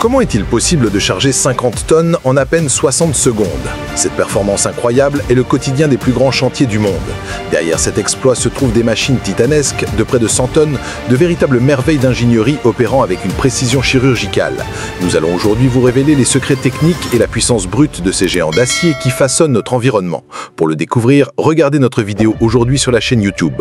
Comment est-il possible de charger 50 tonnes en à peine 60 secondes? Cette performance incroyable est le quotidien des plus grands chantiers du monde. Derrière cet exploit se trouvent des machines titanesques de près de 100 tonnes, de véritables merveilles d'ingénierie opérant avec une précision chirurgicale. Nous allons aujourd'hui vous révéler les secrets techniques et la puissance brute de ces géants d'acier qui façonnent notre environnement. Pour le découvrir, regardez notre vidéo aujourd'hui sur la chaîne YouTube.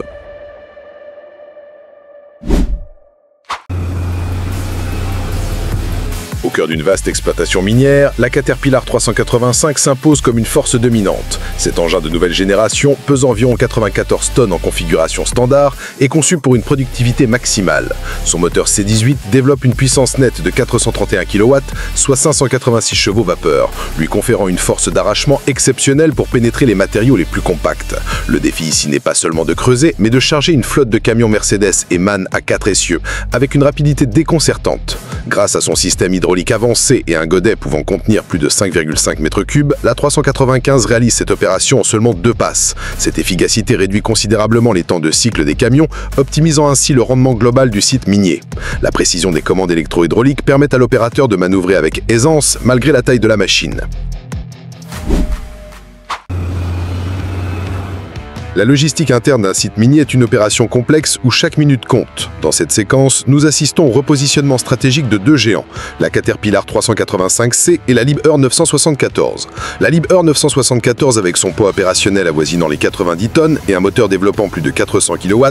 Au cœur d'une vaste exploitation minière, la Caterpillar 385 s'impose comme une force dominante. Cet engin de nouvelle génération, pesant environ 94 tonnes en configuration standard, est conçu pour une productivité maximale. Son moteur C18 développe une puissance nette de 431 kW, soit 586 chevaux vapeur, lui conférant une force d'arrachement exceptionnelle pour pénétrer les matériaux les plus compacts. Le défi ici n'est pas seulement de creuser, mais de charger une flotte de camions Mercedes et MAN à 4 essieux, avec une rapidité déconcertante. Grâce à son système hydraulique avancé et un godet pouvant contenir plus de 5,5 m3, la 395 réalise cette opération en seulement 2 passes. Cette efficacité réduit considérablement les temps de cycle des camions, optimisant ainsi le rendement global du site minier. La précision des commandes électro-hydrauliques permet à l'opérateur de manœuvrer avec aisance malgré la taille de la machine. La logistique interne d'un site minier est une opération complexe où chaque minute compte. Dans cette séquence, nous assistons au repositionnement stratégique de deux géants, la Caterpillar 385C et la Liebherr 974. La Liebherr 974, avec son poids opérationnel avoisinant les 90 tonnes et un moteur développant plus de 400 kW,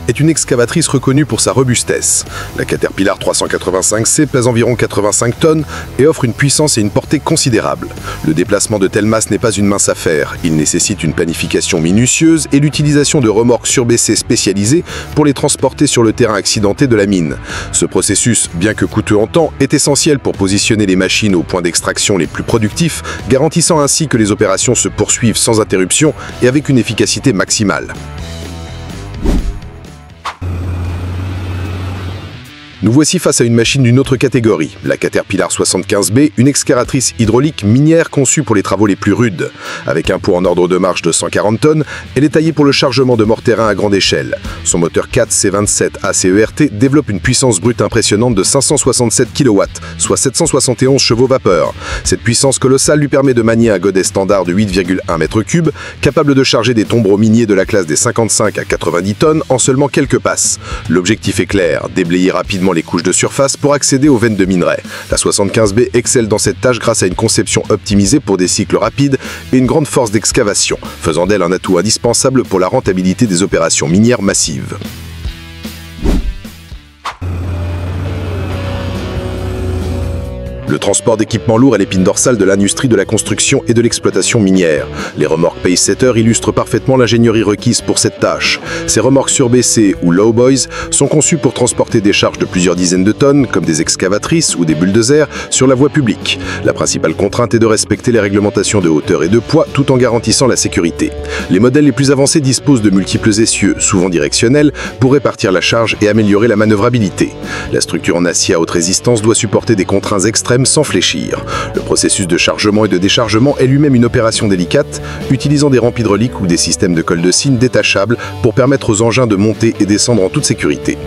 est une excavatrice reconnue pour sa robustesse. La Caterpillar 385C pèse environ 85 tonnes et offre une puissance et une portée considérables. Le déplacement de telle masse n'est pas une mince affaire. Il nécessite une planification minutieuse et l'utilisation de remorques surbaissées spécialisées pour les transporter sur le terrain accidenté de la mine. Ce processus, bien que coûteux en temps, est essentiel pour positionner les machines aux points d'extraction les plus productifs, garantissant ainsi que les opérations se poursuivent sans interruption et avec une efficacité maximale. Nous voici face à une machine d'une autre catégorie, la Caterpillar 75B, une excavatrice hydraulique minière conçue pour les travaux les plus rudes. Avec un poids en ordre de marche de 140 tonnes, elle est taillée pour le chargement de morts-terrain à grande échelle. Son moteur 4 C27 ACERT développe une puissance brute impressionnante de 567 kW, soit 771 chevaux vapeur. Cette puissance colossale lui permet de manier un godet standard de 8,1 m3, capable de charger des tombereaux miniers de la classe des 55 à 90 tonnes en seulement quelques passes. L'objectif est clair, déblayer rapidement les couches de surface pour accéder aux veines de minerai. La 75B excelle dans cette tâche grâce à une conception optimisée pour des cycles rapides et une grande force d'excavation, faisant d'elle un atout indispensable pour la rentabilité des opérations minières massives. Le transport d'équipements lourds est l'épine dorsale de l'industrie de la construction et de l'exploitation minière. Les remorques Pacesetter illustrent parfaitement l'ingénierie requise pour cette tâche. Ces remorques surbaissées ou lowboys sont conçues pour transporter des charges de plusieurs dizaines de tonnes, comme des excavatrices ou des bulldozers, sur la voie publique. La principale contrainte est de respecter les réglementations de hauteur et de poids tout en garantissant la sécurité. Les modèles les plus avancés disposent de multiples essieux, souvent directionnels, pour répartir la charge et améliorer la manœuvrabilité. La structure en acier à haute résistance doit supporter des contraintes extrêmes sans fléchir. Le processus de chargement et de déchargement est lui-même une opération délicate, utilisant des rampes hydrauliques ou des systèmes de colle de cygne détachables pour permettre aux engins de monter et descendre en toute sécurité.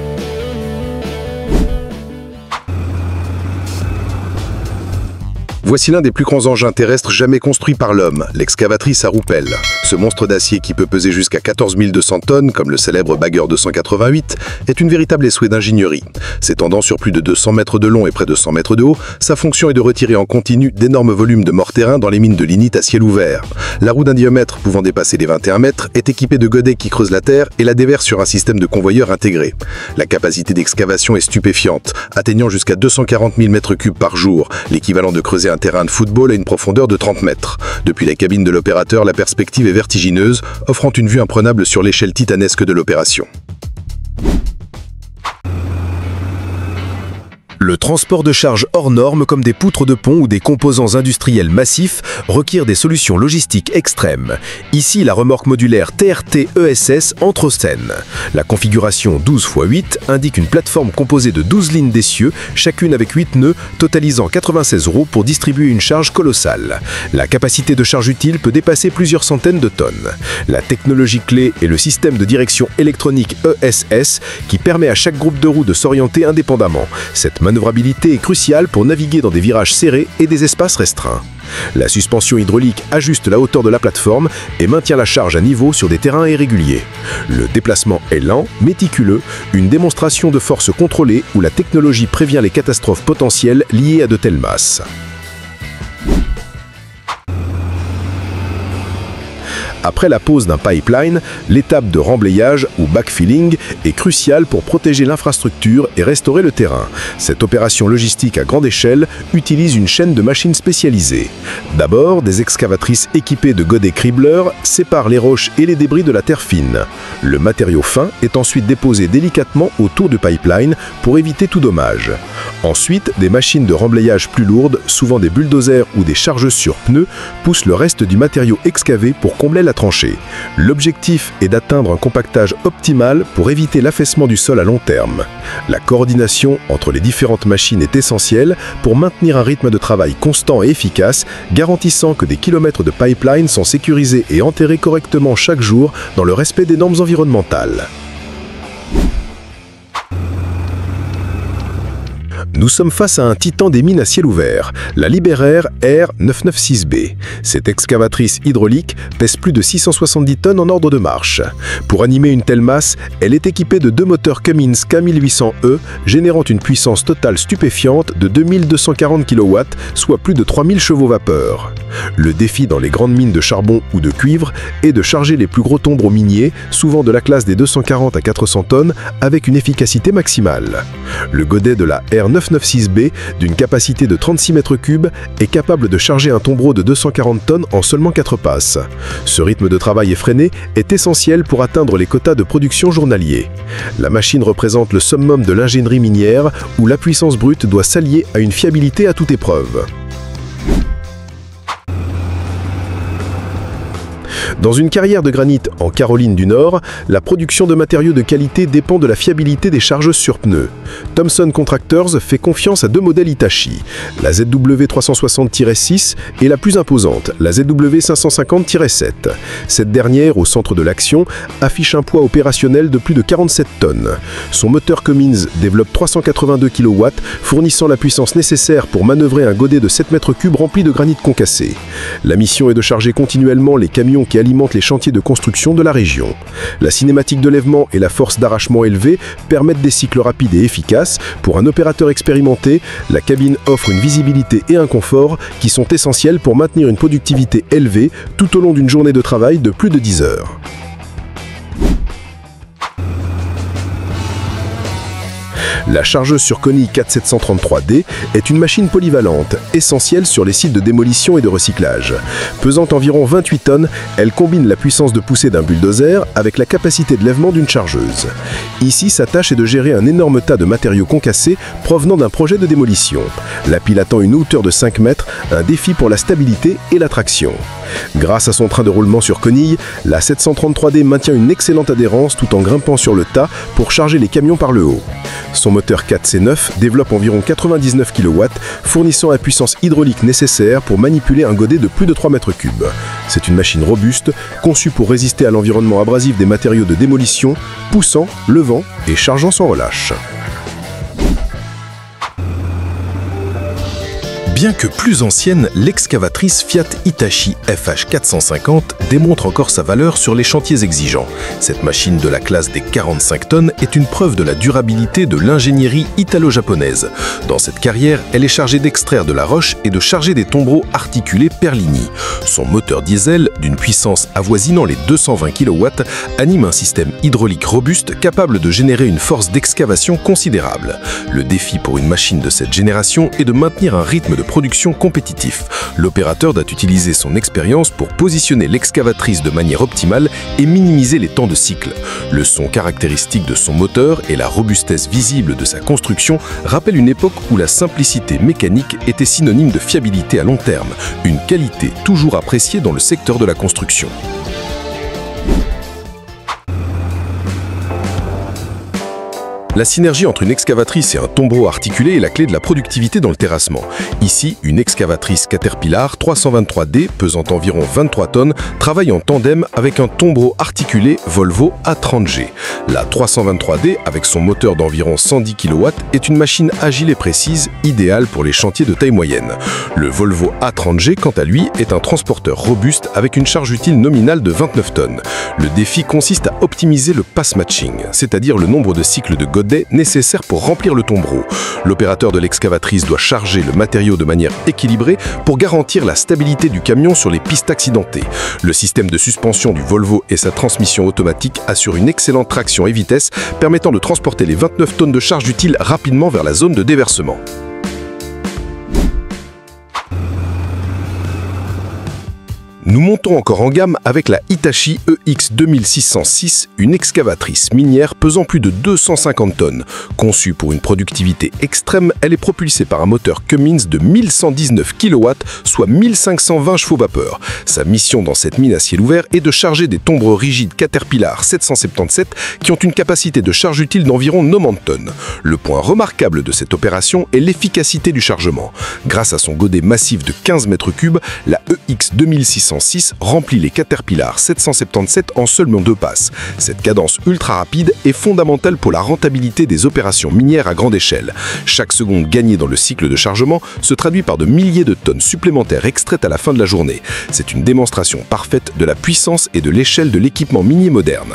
Voici l'un des plus grands engins terrestres jamais construits par l'homme, l'excavatrice à roue pelle. Ce monstre d'acier qui peut peser jusqu'à 14 200 tonnes, comme le célèbre Bagger 288, est une véritable essouet d'ingénierie. S'étendant sur plus de 200 mètres de long et près de 100 mètres de haut, sa fonction est de retirer en continu d'énormes volumes de morts-terrain dans les mines de lignite à ciel ouvert. La roue d'un diamètre pouvant dépasser les 21 mètres est équipée de godets qui creusent la terre et la déversent sur un système de convoyeurs intégré. La capacité d'excavation est stupéfiante, atteignant jusqu'à 240 000 m3 par jour, l'équivalent de creuser un terrain de football à une profondeur de 30 mètres. Depuis la cabine de l'opérateur, la perspective est vertigineuse, offrant une vue imprenable sur l'échelle titanesque de l'opération. Le transport de charges hors normes comme des poutres de pont ou des composants industriels massifs requiert des solutions logistiques extrêmes. Ici, la remorque modulaire TRT ESS entre en scène. La configuration 12 x 8 indique une plateforme composée de 12 lignes d'essieux, chacune avec 8 nœuds, totalisant 96 roues pour distribuer une charge colossale. La capacité de charge utile peut dépasser plusieurs centaines de tonnes. La technologie clé est le système de direction électronique ESS qui permet à chaque groupe de roues de s'orienter indépendamment. Cette manœuvrabilité est cruciale pour naviguer dans des virages serrés et des espaces restreints. La suspension hydraulique ajuste la hauteur de la plateforme et maintient la charge à niveau sur des terrains irréguliers. Le déplacement est lent, méticuleux, une démonstration de force contrôlée où la technologie prévient les catastrophes potentielles liées à de telles masses. Après la pose d'un pipeline, l'étape de remblayage ou backfilling est cruciale pour protéger l'infrastructure et restaurer le terrain. Cette opération logistique à grande échelle utilise une chaîne de machines spécialisées. D'abord, des excavatrices équipées de godets cribleurs séparent les roches et les débris de la terre fine. Le matériau fin est ensuite déposé délicatement autour du pipeline pour éviter tout dommage. Ensuite, des machines de remblayage plus lourdes, souvent des bulldozers ou des chargeuses sur pneus, poussent le reste du matériau excavé pour combler la tranchée. L'objectif est d'atteindre un compactage optimal pour éviter l'affaissement du sol à long terme. La coordination entre les différentes machines est essentielle pour maintenir un rythme de travail constant et efficace, garantissant que des kilomètres de pipeline sont sécurisés et enterrés correctement chaque jour dans le respect des normes environnementales. Nous sommes face à un titan des mines à ciel ouvert, la Liberair R996B. Cette excavatrice hydraulique pèse plus de 670 tonnes en ordre de marche. Pour animer une telle masse, elle est équipée de 2 moteurs Cummins K1800E, générant une puissance totale stupéfiante de 2240 kW, soit plus de 3000 chevaux vapeur. Le défi dans les grandes mines de charbon ou de cuivre est de charger les plus gros tombereaux miniers, souvent de la classe des 240 à 400 tonnes, avec une efficacité maximale. Le godet de la R996B, d'une capacité de 36 mètres cubes, est capable de charger un tombereau de 240 tonnes en seulement 4 passes. Ce rythme de travail effréné est essentiel pour atteindre les quotas de production journaliers. La machine représente le summum de l'ingénierie minière, où la puissance brute doit s'allier à une fiabilité à toute épreuve. Dans une carrière de granit en Caroline du Nord, la production de matériaux de qualité dépend de la fiabilité des chargeuses sur pneus. Thomson Contractors fait confiance à 2 modèles Hitachi. La ZW360-6 est la plus imposante, la ZW550-7. Cette dernière, au centre de l'action, affiche un poids opérationnel de plus de 47 tonnes. Son moteur Cummins développe 382 kW, fournissant la puissance nécessaire pour manœuvrer un godet de 7 mètres cubes rempli de granit concassé. La mission est de charger continuellement les camions qui alimentent les chantiers de construction de la région. La cinématique de lèvement et la force d'arrachement élevée permettent des cycles rapides et efficaces. Pour un opérateur expérimenté, la cabine offre une visibilité et un confort qui sont essentiels pour maintenir une productivité élevée tout au long d'une journée de travail de plus de 10 heures. La chargeuse sur Koni 4733D est une machine polyvalente, essentielle sur les sites de démolition et de recyclage. Pesant environ 28 tonnes, elle combine la puissance de poussée d'un bulldozer avec la capacité de lèvement d'une chargeuse. Ici, sa tâche est de gérer un énorme tas de matériaux concassés provenant d'un projet de démolition. La pile atteint une hauteur de 5 mètres, un défi pour la stabilité et la traction. Grâce à son train de roulement sur conille, la 733D maintient une excellente adhérence tout en grimpant sur le tas pour charger les camions par le haut. Son moteur 4C9 développe environ 99 kW, fournissant la puissance hydraulique nécessaire pour manipuler un godet de plus de 3 mètres cubes. C'est une machine robuste, conçue pour résister à l'environnement abrasif des matériaux de démolition, poussant, levant et chargeant sans relâche. Bien que plus ancienne, l'excavatrice Fiat Hitachi FH450 démontre encore sa valeur sur les chantiers exigeants. Cette machine de la classe des 45 tonnes est une preuve de la durabilité de l'ingénierie italo-japonaise. Dans cette carrière, elle est chargée d'extraire de la roche et de charger des tombereaux articulés Perlini. Son moteur diesel, d'une puissance avoisinant les 220 kW, anime un système hydraulique robuste capable de générer une force d'excavation considérable. Le défi pour une machine de cette génération est de maintenir un rythme de production compétitif. L'opérateur doit utiliser son expérience pour positionner l'excavatrice de manière optimale et minimiser les temps de cycle. Le son caractéristique de son moteur et la robustesse visible de sa construction rappellent une époque où la simplicité mécanique était synonyme de fiabilité à long terme, une qualité toujours appréciée dans le secteur de la construction. La synergie entre une excavatrice et un tombereau articulé est la clé de la productivité dans le terrassement. Ici, une excavatrice Caterpillar 323D pesant environ 23 tonnes travaille en tandem avec un tombereau articulé Volvo A30G. La 323D, avec son moteur d'environ 110 kW, est une machine agile et précise, idéale pour les chantiers de taille moyenne. Le Volvo A30G, quant à lui, est un transporteur robuste avec une charge utile nominale de 29 tonnes. Le défi consiste à optimiser le pass matching, c'est-à-dire le nombre de cycles de godets nécessaires pour remplir le tombereau. L'opérateur de l'excavatrice doit charger le matériau de manière équilibrée pour garantir la stabilité du camion sur les pistes accidentées. Le système de suspension du Volvo et sa transmission automatique assurent une excellente traction et vitesse, permettant de transporter les 29 tonnes de charge utile rapidement vers la zone de déversement. Nous montons encore en gamme avec la Hitachi EX 2606, une excavatrice minière pesant plus de 250 tonnes. Conçue pour une productivité extrême, elle est propulsée par un moteur Cummins de 1119 kW, soit 1520 chevaux vapeur. Sa mission dans cette mine à ciel ouvert est de charger des tombereaux rigides Caterpillar 777 qui ont une capacité de charge utile d'environ 90 tonnes. Le point remarquable de cette opération est l'efficacité du chargement. Grâce à son godet massif de 15 mètres cubes, la EX 2606 remplit les Caterpillar 777 en seulement 2 passes. Cette cadence ultra rapide est fondamentale pour la rentabilité des opérations minières à grande échelle. Chaque seconde gagnée dans le cycle de chargement se traduit par de milliers de tonnes supplémentaires extraites à la fin de la journée. C'est une démonstration parfaite de la puissance et de l'échelle de l'équipement minier moderne.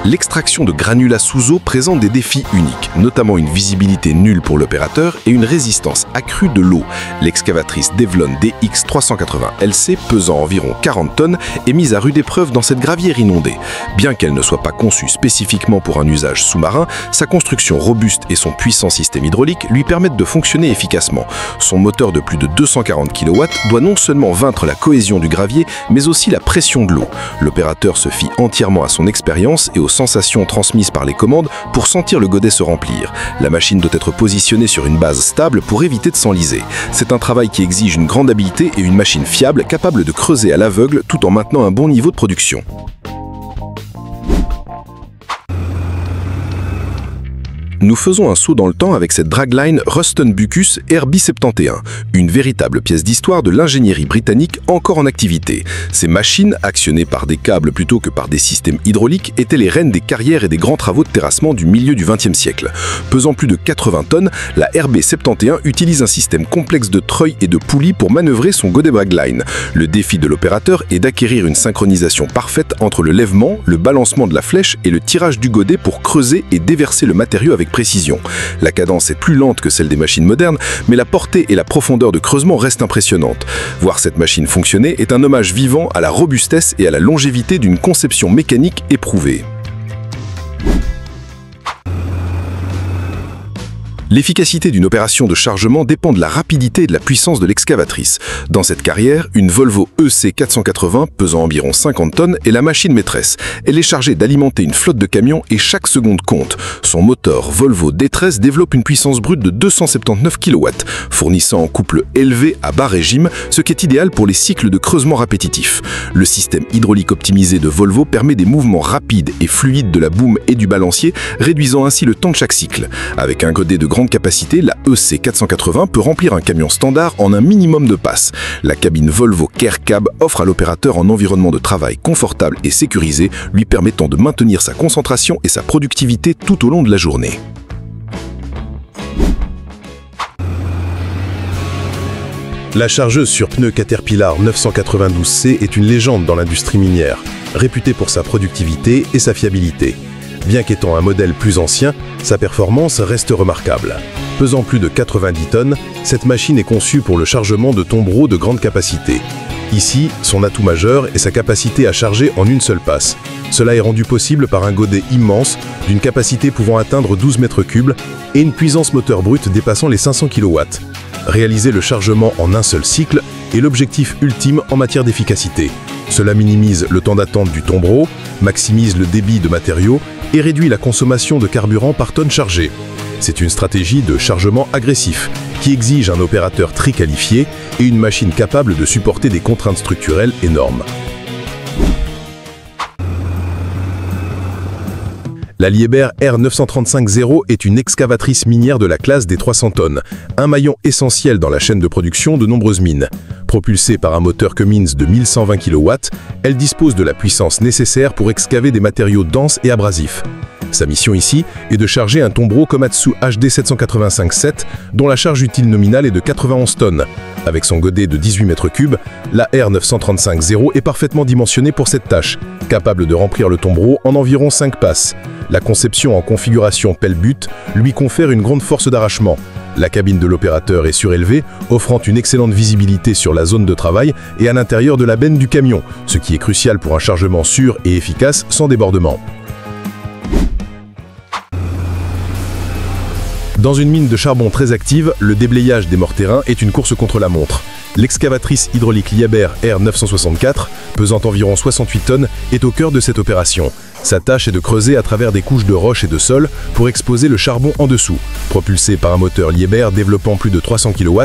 L'extraction de granulats sous eau présente des défis uniques, notamment une visibilité nulle pour l'opérateur et une résistance accrue de l'eau. L'excavatrice Devlon DX380 LC, pesant environ 40 tonnes, est mise à rude épreuve dans cette gravière inondée. Bien qu'elle ne soit pas conçue spécifiquement pour un usage sous-marin, sa construction robuste et son puissant système hydraulique lui permettent de fonctionner efficacement. Son moteur de plus de 240 kW doit non seulement vaincre la cohésion du gravier, mais aussi la pression de l'eau. L'opérateur se fie entièrement à son expérience et aux sensations transmises par les commandes pour sentir le godet se remplir. La machine doit être positionnée sur une base stable pour éviter de s'enliser. C'est un travail qui exige une grande habileté et une machine fiable capable de creuser à l'aveugle tout en maintenant un bon niveau de production. Nous faisons un saut dans le temps avec cette dragline Ruston Bucus RB71, une véritable pièce d'histoire de l'ingénierie britannique encore en activité. Ces machines, actionnées par des câbles plutôt que par des systèmes hydrauliques, étaient les reines des carrières et des grands travaux de terrassement du milieu du XXe siècle. Pesant plus de 80 tonnes, la RB71 utilise un système complexe de treuils et de poulies pour manœuvrer son godet dragline. Le défi de l'opérateur est d'acquérir une synchronisation parfaite entre le lèvement, le balancement de la flèche et le tirage du godet pour creuser et déverser le matériau avec précision. La cadence est plus lente que celle des machines modernes, mais la portée et la profondeur de creusement restent impressionnantes. Voir cette machine fonctionner est un hommage vivant à la robustesse et à la longévité d'une conception mécanique éprouvée. L'efficacité d'une opération de chargement dépend de la rapidité et de la puissance de l'excavatrice. Dans cette carrière, une Volvo EC 480 pesant environ 50 tonnes est la machine maîtresse. Elle est chargée d'alimenter une flotte de camions et chaque seconde compte. Son moteur Volvo D13 développe une puissance brute de 279 kW, fournissant en couple élevé à bas régime, ce qui est idéal pour les cycles de creusement répétitifs. Le système hydraulique optimisé de Volvo permet des mouvements rapides et fluides de la boum et du balancier, réduisant ainsi le temps de chaque cycle. Avec un godet de grande capacité, la EC 480 peut remplir un camion standard en un minimum de passes. La cabine Volvo Care Cab offre à l'opérateur un environnement de travail confortable et sécurisé, lui permettant de maintenir sa concentration et sa productivité tout au long de la journée. La chargeuse sur pneus Caterpillar 992C est une légende dans l'industrie minière, réputée pour sa productivité et sa fiabilité. Bien qu'étant un modèle plus ancien, sa performance reste remarquable. Pesant plus de 90 tonnes, cette machine est conçue pour le chargement de tombereaux de grande capacité. Ici, son atout majeur est sa capacité à charger en une seule passe. Cela est rendu possible par un godet immense, d'une capacité pouvant atteindre 12 mètres cubes et une puissance moteur brute dépassant les 500 kW. Réaliser le chargement en un seul cycle est l'objectif ultime en matière d'efficacité. Cela minimise le temps d'attente du tombereau, maximise le débit de matériaux et réduit la consommation de carburant par tonne chargée. C'est une stratégie de chargement agressif qui exige un opérateur très qualifié et une machine capable de supporter des contraintes structurelles énormes. La Liebherr R935-0 est une excavatrice minière de la classe des 300 tonnes, un maillon essentiel dans la chaîne de production de nombreuses mines. Propulsée par un moteur Cummins de 1120 kW, elle dispose de la puissance nécessaire pour excaver des matériaux denses et abrasifs. Sa mission ici est de charger un tombereau Komatsu HD 785-7 dont la charge utile nominale est de 91 tonnes. Avec son godet de 18 mètres cubes, la R935-0 est parfaitement dimensionnée pour cette tâche, capable de remplir le tombereau en environ 5 passes. La conception en configuration pelle-but lui confère une grande force d'arrachement. La cabine de l'opérateur est surélevée, offrant une excellente visibilité sur la zone de travail et à l'intérieur de la benne du camion, ce qui est crucial pour un chargement sûr et efficace sans débordement. Dans une mine de charbon très active, le déblayage des mortérins est une course contre la montre. L'excavatrice hydraulique Liebherr R964, pesant environ 68 tonnes, est au cœur de cette opération. Sa tâche est de creuser à travers des couches de roches et de sol pour exposer le charbon en dessous. Propulsée par un moteur Liebherr développant plus de 300 kW,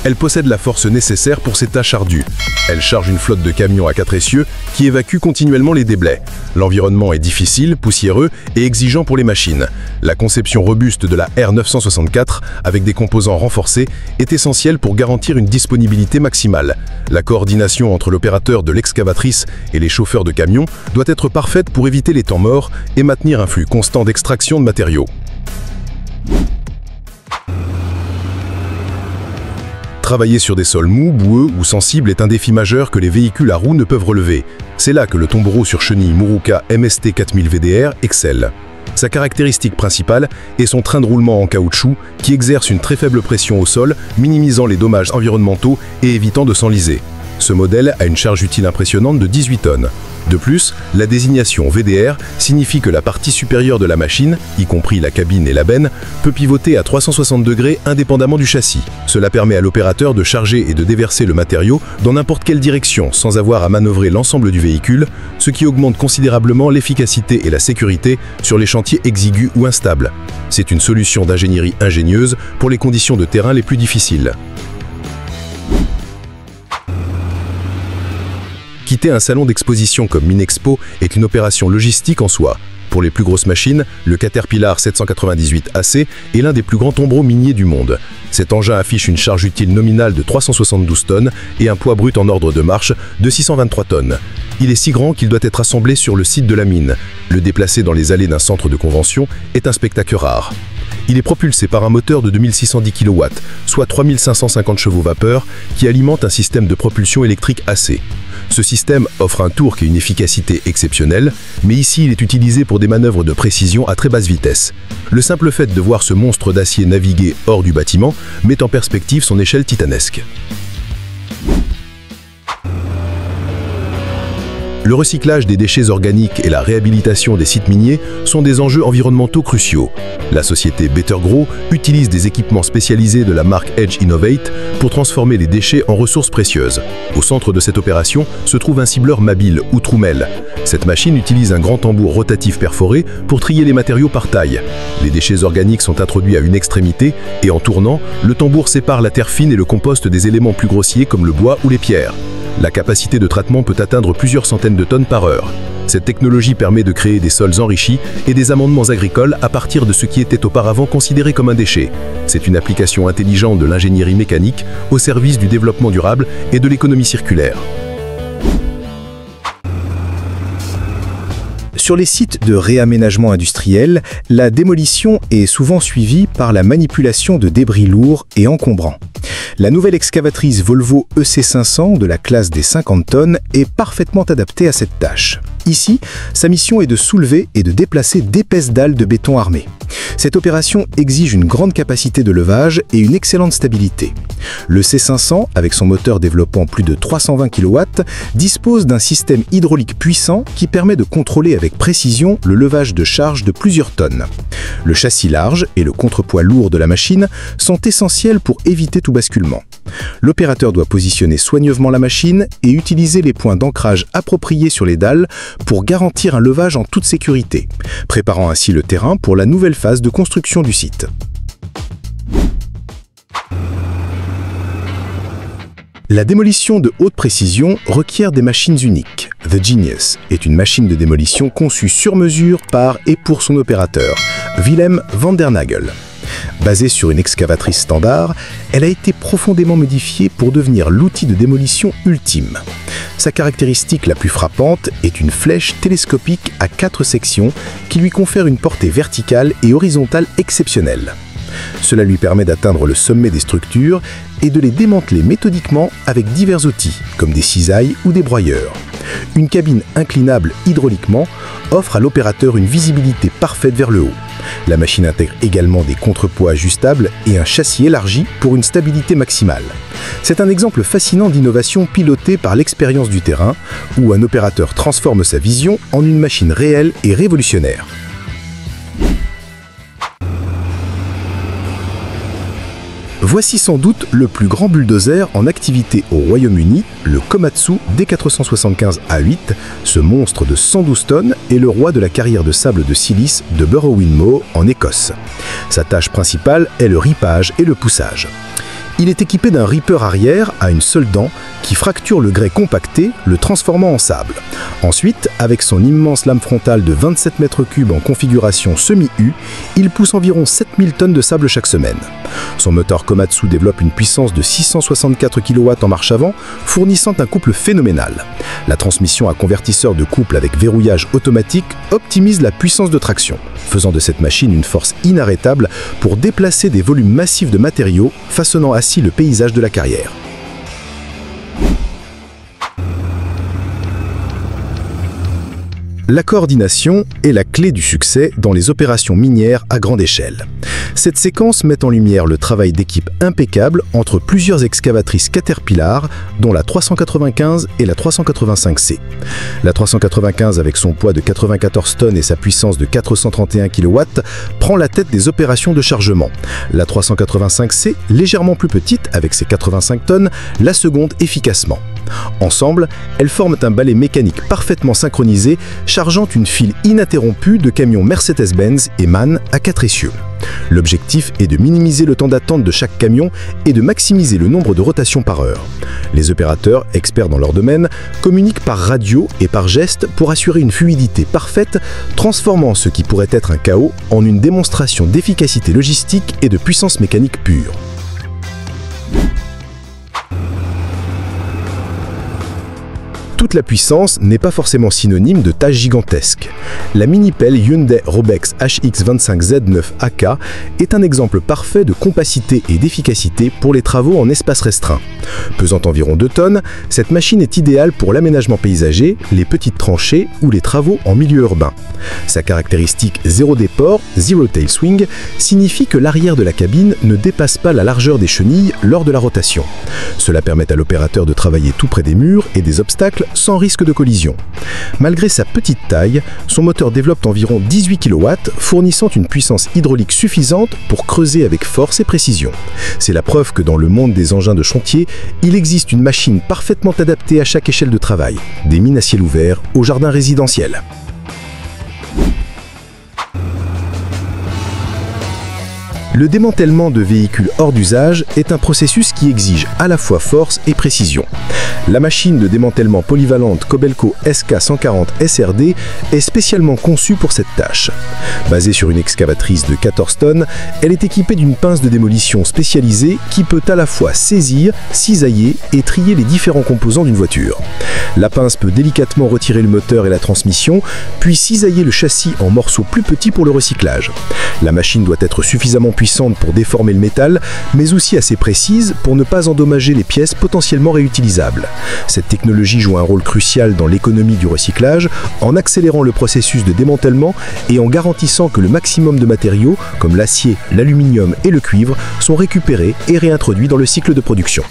elle possède la force nécessaire pour ces tâches ardues. Elle charge une flotte de camions à 4 essieux qui évacuent continuellement les déblais. L'environnement est difficile, poussiéreux et exigeant pour les machines. La conception robuste de la R964, avec des composants renforcés, est essentielle pour garantir une disponibilité maximale. La coordination entre l'opérateur de l'excavatrice et les chauffeurs de camions doit être parfaite pour éviter les temps morts et maintenir un flux constant d'extraction de matériaux. Travailler sur des sols mous, boueux ou sensibles est un défi majeur que les véhicules à roues ne peuvent relever. C'est là que le tombereau sur chenille Muruka MST 4000 VDR excelle. Sa caractéristique principale est son train de roulement en caoutchouc qui exerce une très faible pression au sol, minimisant les dommages environnementaux et évitant de s'enliser. Ce modèle a une charge utile impressionnante de 18 tonnes. De plus, la désignation VDR signifie que la partie supérieure de la machine, y compris la cabine et la benne, peut pivoter à 360 degrés indépendamment du châssis. Cela permet à l'opérateur de charger et de déverser le matériau dans n'importe quelle direction sans avoir à manœuvrer l'ensemble du véhicule, ce qui augmente considérablement l'efficacité et la sécurité sur les chantiers exigus ou instables. C'est une solution d'ingénierie ingénieuse pour les conditions de terrain les plus difficiles. Quitter un salon d'exposition comme Minexpo est une opération logistique en soi. Pour les plus grosses machines, le Caterpillar 798 AC est l'un des plus grands tombereaux miniers du monde. Cet engin affiche une charge utile nominale de 372 tonnes et un poids brut en ordre de marche de 623 tonnes. Il est si grand qu'il doit être assemblé sur le site de la mine. Le déplacer dans les allées d'un centre de convention est un spectacle rare. Il est propulsé par un moteur de 2610 kW, soit 3550 chevaux vapeur, qui alimente un système de propulsion électrique AC. Ce système offre un torque et une efficacité exceptionnelles, mais ici il est utilisé pour des manœuvres de précision à très basse vitesse. Le simple fait de voir ce monstre d'acier naviguer hors du bâtiment met en perspective son échelle titanesque. Le recyclage des déchets organiques et la réhabilitation des sites miniers sont des enjeux environnementaux cruciaux. La société Bettergrow utilise des équipements spécialisés de la marque Edge Innovate pour transformer les déchets en ressources précieuses. Au centre de cette opération se trouve un cibleur mobile ou troumel. Cette machine utilise un grand tambour rotatif perforé pour trier les matériaux par taille. Les déchets organiques sont introduits à une extrémité et en tournant, le tambour sépare la terre fine et le compost des éléments plus grossiers comme le bois ou les pierres. La capacité de traitement peut atteindre plusieurs centaines de tonnes par heure. Cette technologie permet de créer des sols enrichis et des amendements agricoles à partir de ce qui était auparavant considéré comme un déchet. C'est une application intelligente de l'ingénierie mécanique au service du développement durable et de l'économie circulaire. Sur les sites de réaménagement industriel, la démolition est souvent suivie par la manipulation de débris lourds et encombrants. La nouvelle excavatrice Volvo EC500 de la classe des 50 tonnes est parfaitement adaptée à cette tâche. Ici, sa mission est de soulever et de déplacer d'épaisses dalles de béton armé. Cette opération exige une grande capacité de levage et une excellente stabilité. Le C500, avec son moteur développant plus de 320 kW, dispose d'un système hydraulique puissant qui permet de contrôler avec précision le levage de charges de plusieurs tonnes. Le châssis large et le contrepoids lourd de la machine sont essentiels pour éviter tout basculement. L'opérateur doit positionner soigneusement la machine et utiliser les points d'ancrage appropriés sur les dalles pour garantir un levage en toute sécurité, préparant ainsi le terrain pour la nouvelle phase de construction du site. La démolition de haute précision requiert des machines uniques. The Genius est une machine de démolition conçue sur mesure par et pour son opérateur, Willem van der Nagel. Basée sur une excavatrice standard, elle a été profondément modifiée pour devenir l'outil de démolition ultime. Sa caractéristique la plus frappante est une flèche télescopique à 4 sections qui lui confère une portée verticale et horizontale exceptionnelle. Cela lui permet d'atteindre le sommet des structures et de les démanteler méthodiquement avec divers outils, comme des cisailles ou des broyeurs. Une cabine inclinable hydrauliquement offre à l'opérateur une visibilité parfaite vers le haut. La machine intègre également des contrepoids ajustables et un châssis élargi pour une stabilité maximale. C'est un exemple fascinant d'innovation pilotée par l'expérience du terrain, où un opérateur transforme sa vision en une machine réelle et révolutionnaire. Voici sans doute le plus grand bulldozer en activité au Royaume-Uni, le Komatsu D475A8. Ce monstre de 112 tonnes est le roi de la carrière de sable de silice de Burrow-in-Moor en Écosse. Sa tâche principale est le ripage et le poussage. Il est équipé d'un ripper arrière à une seule dent qui fracture le grès compacté, le transformant en sable. Ensuite, avec son immense lame frontale de 27 mètres cubes en configuration semi-U, il pousse environ 7000 tonnes de sable chaque semaine. Son moteur Komatsu développe une puissance de 664 kW en marche avant, fournissant un couple phénoménal. La transmission à convertisseur de couple avec verrouillage automatique optimise la puissance de traction, faisant de cette machine une force inarrêtable pour déplacer des volumes massifs de matériaux, façonnant ainsi le paysage de la carrière. La coordination est la clé du succès dans les opérations minières à grande échelle. Cette séquence met en lumière le travail d'équipe impeccable entre plusieurs excavatrices Caterpillar, dont la 395 et la 385C. La 395, avec son poids de 94 tonnes et sa puissance de 431 kW, prend la tête des opérations de chargement. La 385C, légèrement plus petite, avec ses 85 tonnes, la seconde efficacement. Ensemble, elles forment un balai mécanique parfaitement synchronisé, chargeant une file ininterrompue de camions Mercedes-Benz et MAN à 4 essieux. L'objectif est de minimiser le temps d'attente de chaque camion et de maximiser le nombre de rotations par heure. Les opérateurs, experts dans leur domaine, communiquent par radio et par geste pour assurer une fluidité parfaite, transformant ce qui pourrait être un chaos en une démonstration d'efficacité logistique et de puissance mécanique pure. Toute la puissance n'est pas forcément synonyme de tâches gigantesques. La mini-pelle Hyundai Robex HX25Z9AK est un exemple parfait de compacité et d'efficacité pour les travaux en espace restreint. Pesant environ 2 tonnes, cette machine est idéale pour l'aménagement paysager, les petites tranchées ou les travaux en milieu urbain. Sa caractéristique zéro déport, zero tail swing, signifie que l'arrière de la cabine ne dépasse pas la largeur des chenilles lors de la rotation. Cela permet à l'opérateur de travailler tout près des murs et des obstacles sans risque de collision. Malgré sa petite taille, son moteur développe environ 18 kW, fournissant une puissance hydraulique suffisante pour creuser avec force et précision. C'est la preuve que dans le monde des engins de chantier, il existe une machine parfaitement adaptée à chaque échelle de travail, des mines à ciel ouvert au jardin résidentiel. Le démantèlement de véhicules hors d'usage est un processus qui exige à la fois force et précision. La machine de démantèlement polyvalente Kobelco SK140 SRD est spécialement conçue pour cette tâche. Basée sur une excavatrice de 14 tonnes, elle est équipée d'une pince de démolition spécialisée qui peut à la fois saisir, cisailler et trier les différents composants d'une voiture. La pince peut délicatement retirer le moteur et la transmission, puis cisailler le châssis en morceaux plus petits pour le recyclage. La machine doit être suffisamment puissante pour déformer le métal, mais aussi assez précise pour ne pas endommager les pièces potentiellement réutilisables. Cette technologie joue un rôle crucial dans l'économie du recyclage, en accélérant le processus de démantèlement et en garantissant que le maximum de matériaux, comme l'acier, l'aluminium et le cuivre, sont récupérés et réintroduits dans le cycle de production.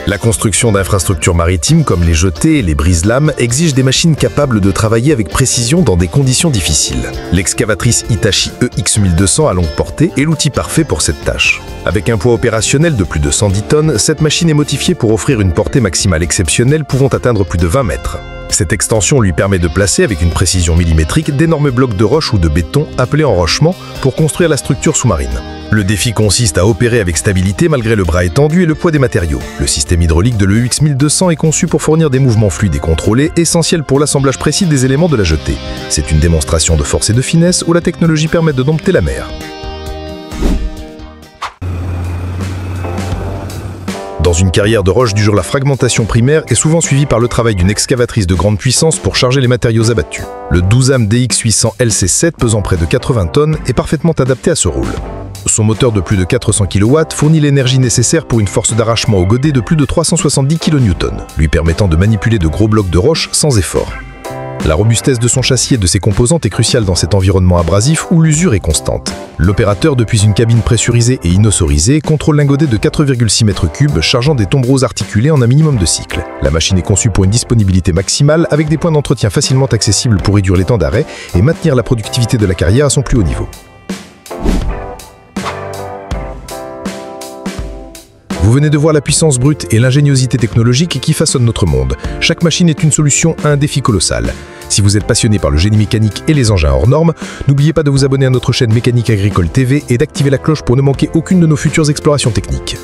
La construction d'infrastructures maritimes comme les jetées et les brise-lames exige des machines capables de travailler avec précision dans des conditions difficiles. L'excavatrice Hitachi EX1200 à longue portée est l'outil parfait pour cette tâche. Avec un poids opérationnel de plus de 110 tonnes, cette machine est modifiée pour offrir une portée maximale exceptionnelle pouvant atteindre plus de 20 mètres. Cette extension lui permet de placer avec une précision millimétrique d'énormes blocs de roche ou de béton appelés enrochements pour construire la structure sous-marine. Le défi consiste à opérer avec stabilité malgré le bras étendu et le poids des matériaux. Le système hydraulique de l'EUX 1200 est conçu pour fournir des mouvements fluides et contrôlés, essentiels pour l'assemblage précis des éléments de la jetée. C'est une démonstration de force et de finesse où la technologie permet de dompter la mer. Dans une carrière de roche du jour, la fragmentation primaire est souvent suivie par le travail d'une excavatrice de grande puissance pour charger les matériaux abattus. Le 12AM DX800 LC7, pesant près de 80 tonnes, est parfaitement adapté à ce rôle. Son moteur de plus de 400 kW fournit l'énergie nécessaire pour une force d'arrachement au godet de plus de 370 kN, lui permettant de manipuler de gros blocs de roche sans effort. La robustesse de son châssis et de ses composantes est cruciale dans cet environnement abrasif où l'usure est constante. L'opérateur, depuis une cabine pressurisée et inosorisée, contrôle un godet de 4,6 m3 chargeant des tombereaux articulés en un minimum de cycles. La machine est conçue pour une disponibilité maximale avec des points d'entretien facilement accessibles pour réduire les temps d'arrêt et maintenir la productivité de la carrière à son plus haut niveau. Vous venez de voir la puissance brute et l'ingéniosité technologique qui façonnent notre monde. Chaque machine est une solution à un défi colossal. Si vous êtes passionné par le génie mécanique et les engins hors normes, n'oubliez pas de vous abonner à notre chaîne Mécanique Agricole TV et d'activer la cloche pour ne manquer aucune de nos futures explorations techniques.